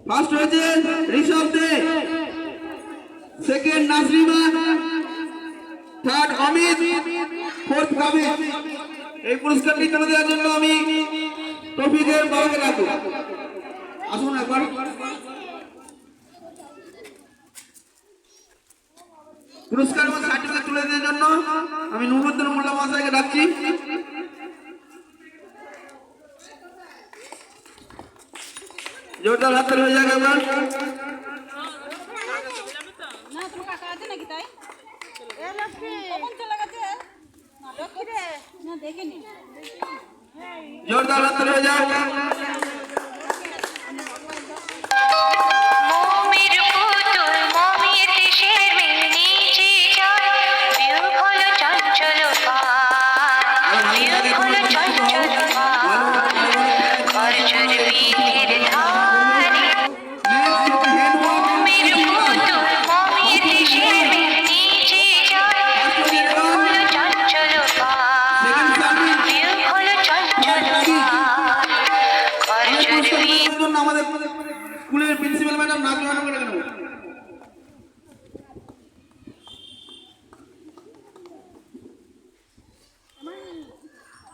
First হয়েছে Rishabh Dey, second Nasrima, third Amit, fourth Kabir. এই পুরস্কারটি তুলে দেওয়ার জন্য আমি টপিকের বাবাকে রাখবো। আসুন একবার। পুরস্কার এবং সার্টিফিকেট তুলে দেওয়ার জন্য আমি নুরুদ্দিন মোল্লা মহাশয়কে ডাকছি। জোরদার হাততালি হয়ে যাক একবার। জোরদার হাততালি হয়ে যাক। আমাদের স্কুলের প্রিন্সিপাল ম্যাডাম নাজমা ম্যাডাম